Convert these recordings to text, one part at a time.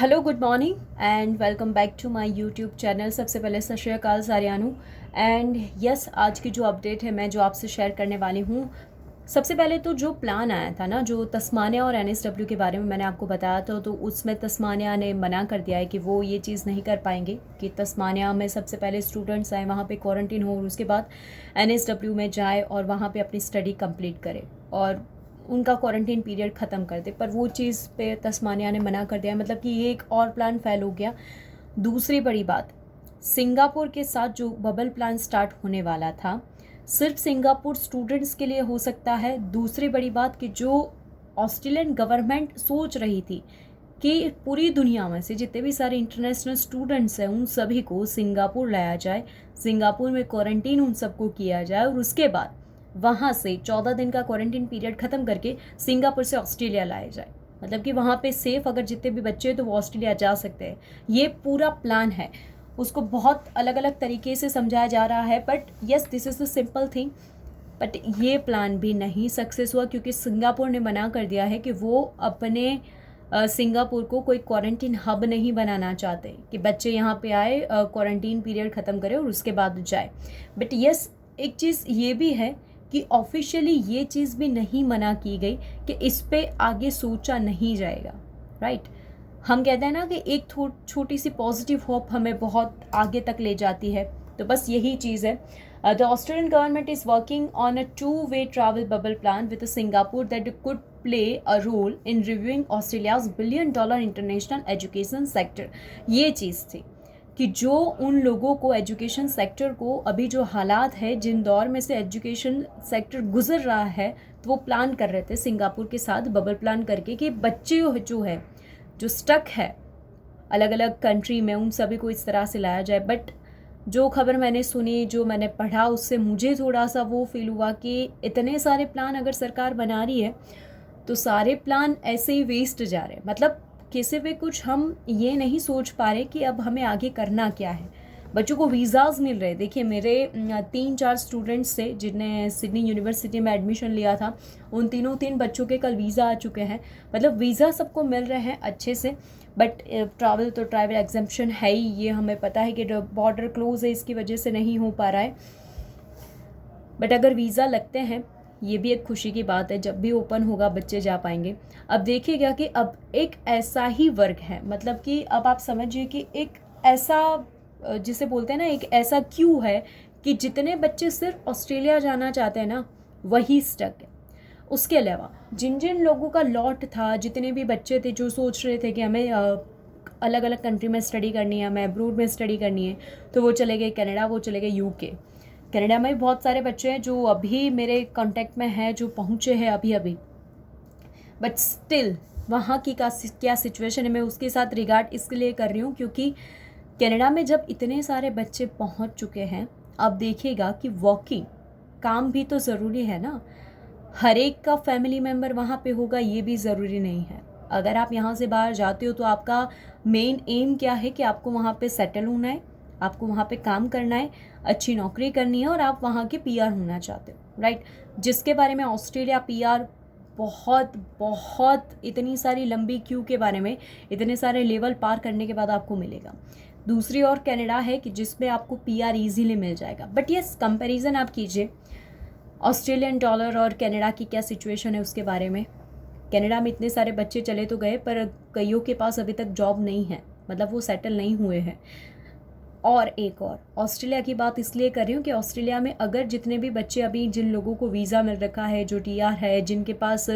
Hello, good morning and welcome back to my YouTube channel. सबसे पहले सत श्री अकाल सारियानू। एंड यस, आज की जो अपडेट है मैं जो आपसे शेयर करने वाली हूँ। सबसे पहले तो जो प्लान आया था ना, जो तस्मानिया और एनएसडब्ल्यू के बारे में मैंने आपको बताया था, तो उसमें तस्मानिया ने मना कर दिया है कि वो ये चीज़ नहीं कर पाएंगे कि तस्मानिया में सबसे पहले स्टूडेंट्स आए, वहाँ पे क्वारंटीन हो और उसके बाद एनएसडब्ल्यू में जाए और वहाँ पे अपनी स्टडी कंप्लीट करे और उनका क्वारंटीन पीरियड ख़त्म कर दे। पर वो चीज़ पे तस्मानिया ने मना कर दिया, मतलब कि ये एक और प्लान फेल हो गया। दूसरी बड़ी बात, सिंगापुर के साथ जो बबल प्लान स्टार्ट होने वाला था सिर्फ सिंगापुर स्टूडेंट्स के लिए हो सकता है। दूसरी बड़ी बात कि जो ऑस्ट्रेलियन गवर्नमेंट सोच रही थी कि पूरी दुनिया में से जितने भी सारे इंटरनेशनल स्टूडेंट्स हैं उन सभी को सिंगापुर लाया जाए, सिंगापुर में क्वारंटीन उन सबको किया जाए और उसके बाद वहाँ से 14 दिन का क्वारंटीन पीरियड ख़त्म करके सिंगापुर से ऑस्ट्रेलिया लाया जाए। मतलब कि वहाँ पे सेफ अगर जितने भी बच्चे हैं तो वो ऑस्ट्रेलिया जा सकते हैं। ये पूरा प्लान है, उसको बहुत अलग अलग तरीके से समझाया जा रहा है, but yes, this is the simple thing. But ये प्लान भी नहीं सक्सेस हुआ क्योंकि सिंगापुर ने मना कर दिया है कि वो अपने सिंगापुर को कोई क्वारंटीन हब नहीं बनाना चाहते कि बच्चे यहाँ पे आए, क्वारंटीन पीरियड ख़त्म करें और उसके बाद जाए। बट येस, एक चीज़ ये भी है कि ऑफिशियली ये चीज़ भी नहीं मना की गई कि इस पे आगे सोचा नहीं जाएगा, राइट। हम कहते हैं ना कि एक छोटी सी पॉजिटिव होप हमें बहुत आगे तक ले जाती है, तो बस यही चीज़ है। The Australian government is working on a two way travel bubble plan with Singapore that could play a role in reviewing Australia's $1 billion international education sector. ये चीज़ थी कि जो उन लोगों को एजुकेशन सेक्टर को अभी जो हालात है, जिन दौर में से एजुकेशन सेक्टर गुजर रहा है, तो वो प्लान कर रहे थे सिंगापुर के साथ बबल प्लान करके कि बच्चे जो है जो स्टक है अलग अलग कंट्री में, उन सभी को इस तरह से लाया जाए। बट जो खबर मैंने सुनी, जो मैंने पढ़ा, उससे मुझे थोड़ा सा वो फील हुआ कि इतने सारे प्लान अगर सरकार बना रही है तो सारे प्लान ऐसे ही वेस्ट जा रहे हैं। मतलब किसी पे कुछ हम ये नहीं सोच पा रहे कि अब हमें आगे करना क्या है। बच्चों को वीज़ाज़ मिल रहे। देखिए, मेरे 3-4 स्टूडेंट्स थे जिनने सिडनी यूनिवर्सिटी में एडमिशन लिया था, उन तीन बच्चों के कल वीज़ा आ चुके हैं। मतलब वीज़ा सबको मिल रहे हैं अच्छे से, बट ट्रैवल तो ट्रैवल एग्जम्पशन है ही, ये हमें पता है कि बॉर्डर क्लोज है, इसकी वजह से नहीं हो पा रहा है। बट अगर वीज़ा लगते हैं, ये भी एक खुशी की बात है, जब भी ओपन होगा बच्चे जा पाएंगे। अब देखिएगा कि अब एक ऐसा ही वर्ग है, मतलब कि अब आप समझिए कि एक ऐसा जिसे बोलते हैं ना, एक ऐसा क्यू है कि जितने बच्चे सिर्फ ऑस्ट्रेलिया जाना चाहते हैं ना, वही स्टक है। उसके अलावा जिन जिन लोगों का लॉट था, जितने भी बच्चे थे जो सोच रहे थे कि हमें अलग अलग कंट्री में स्टडी करनी है, हमें अब्रूड में स्टडी करनी है, तो वो चले गए कनाडा, वो चले गए यूके। कनाडा में भी बहुत सारे बच्चे हैं जो अभी मेरे कांटेक्ट में हैं, जो पहुँचे हैं अभी अभी। बट स्टिल वहाँ की क्या सिचुएशन है, मैं उसके साथ रिगार्ड इसलिए कर रही हूँ क्योंकि कनाडा में जब इतने सारे बच्चे पहुँच चुके हैं, अब देखिएगा कि वॉकिंग काम भी तो ज़रूरी है ना। हर एक का फैमिली मेम्बर वहाँ पे होगा ये भी ज़रूरी नहीं है। अगर आप यहाँ से बाहर जाते हो तो आपका मेन एम क्या है कि आपको वहाँ पे सेटल होना है, आपको वहाँ पे काम करना है, अच्छी नौकरी करनी है और आप वहाँ के पीआर होना चाहते हो, राइट। जिसके बारे में ऑस्ट्रेलिया पीआर बहुत बहुत इतनी सारी लंबी क्यू के बारे में, इतने सारे लेवल पार करने के बाद आपको मिलेगा। दूसरी और कनाडा है कि जिसमें आपको पीआर इजीली मिल जाएगा। बट यस, कंपैरिजन आप कीजिए ऑस्ट्रेलियन डॉलर और कनाडा की क्या सिचुएशन है उसके बारे में। कनाडा में इतने सारे बच्चे चले तो गए, पर कईयों के पास अभी तक जॉब नहीं है, मतलब वो सेटल नहीं हुए हैं। और एक और ऑस्ट्रेलिया की बात इसलिए कर रही हूँ कि ऑस्ट्रेलिया में अगर जितने भी बच्चे, अभी जिन लोगों को वीज़ा मिल रखा है, जो टीआर है, जिनके पास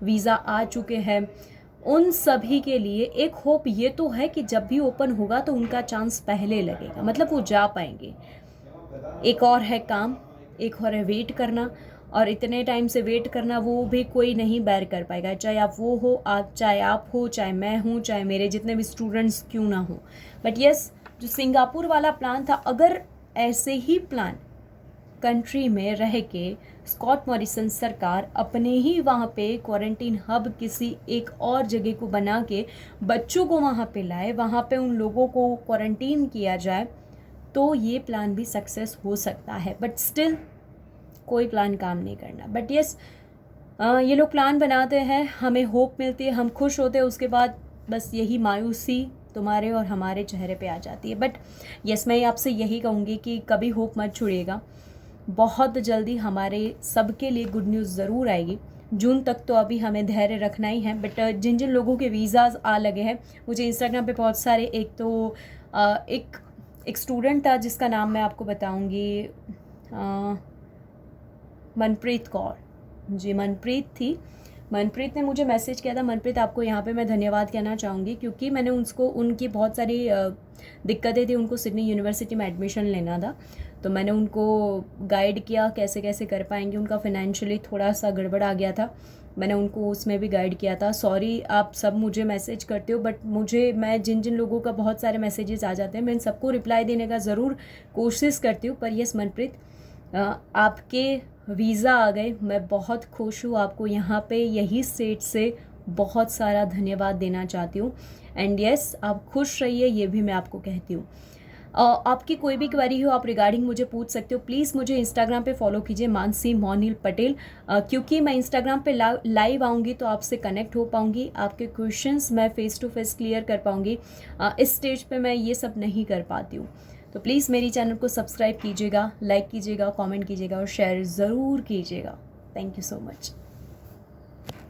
वीज़ा आ चुके हैं, उन सभी के लिए एक होप ये तो है कि जब भी ओपन होगा तो उनका चांस पहले लगेगा, मतलब वो जा पाएंगे। एक और है काम, एक और है वेट करना, और इतने टाइम से वेट करना वो भी कोई नहीं बैर कर पाएगा, चाहे आप वो हो, चाहे आप हो, चाहे मैं हूँ, चाहे मेरे जितने भी स्टूडेंट्स क्यों ना हो। बट यस, जो सिंगापुर वाला प्लान था, अगर ऐसे ही प्लान कंट्री में रह के स्कॉट मॉरिसन सरकार अपने ही वहाँ पे क्वारंटीन हब किसी एक और जगह को बना के बच्चों को वहाँ पे लाए, वहाँ पे उन लोगों को क्वारंटीन किया जाए, तो ये प्लान भी सक्सेस हो सकता है। बट स्टिल कोई प्लान काम नहीं करना। बट यस, ये लोग प्लान बनाते हैं, हमें होप मिलती है, हम खुश होते हैं, उसके बाद बस यही मायूसी तुम्हारे और हमारे चेहरे पे आ जाती है। बट यस, मैं आपसे यही कहूँगी कि कभी होप मत छोड़िएगा, बहुत जल्दी हमारे सबके लिए गुड न्यूज़ ज़रूर आएगी। जून तक तो अभी हमें धैर्य रखना ही है। बट जिन जिन लोगों के वीज़ाज़ आ लगे हैं, मुझे इंस्टाग्राम पे बहुत सारे, एक तो एक स्टूडेंट था जिसका नाम मैं आपको बताऊंगी, मनप्रीत कौर जी, मनप्रीत थी। मनप्रीत ने मुझे मैसेज किया था। मनप्रीत, आपको यहाँ पे मैं धन्यवाद कहना चाहूँगी, क्योंकि मैंने उनकी बहुत सारी दिक्कतें थी। उनको सिडनी यूनिवर्सिटी में एडमिशन लेना था, तो मैंने उनको गाइड किया कैसे कैसे कर पाएंगे। उनका फाइनेंशियली थोड़ा सा गड़बड़ आ गया था, मैंने उनको उसमें भी गाइड किया था। सॉरी, आप सब मुझे मैसेज करते हो, बट मैं जिन जिन लोगों का बहुत सारे मैसेजेस आ जाते हैं, मैं इन सबको रिप्लाई देने का ज़रूर कोशिश करती हूँ। पर यस मनप्रीत, आपके वीज़ा आ गए, मैं बहुत खुश हूँ। आपको यहाँ पे यही स्टेट से बहुत सारा धन्यवाद देना चाहती हूँ। एंड यस, आप खुश रहिए, ये भी मैं आपको कहती हूँ। आपकी कोई भी क्वेरी हो, आप रिगार्डिंग मुझे पूछ सकते हो। प्लीज़ मुझे इंस्टाग्राम पे फॉलो कीजिए, मानसी मोनिल पटेल, क्योंकि मैं इंस्टाग्राम पे लाइव आऊँगी तो आपसे कनेक्ट हो पाऊँगी, आपके क्वेश्चंस मैं फ़ेस टू फेस क्लियर कर पाऊँगी। इस स्टेज पे मैं ये सब नहीं कर पाती हूँ। तो प्लीज़ मेरी चैनल को सब्सक्राइब कीजिएगा, लाइक कीजिएगा, कमेंट कीजिएगा और शेयर ज़रूर कीजिएगा। Thank you so much.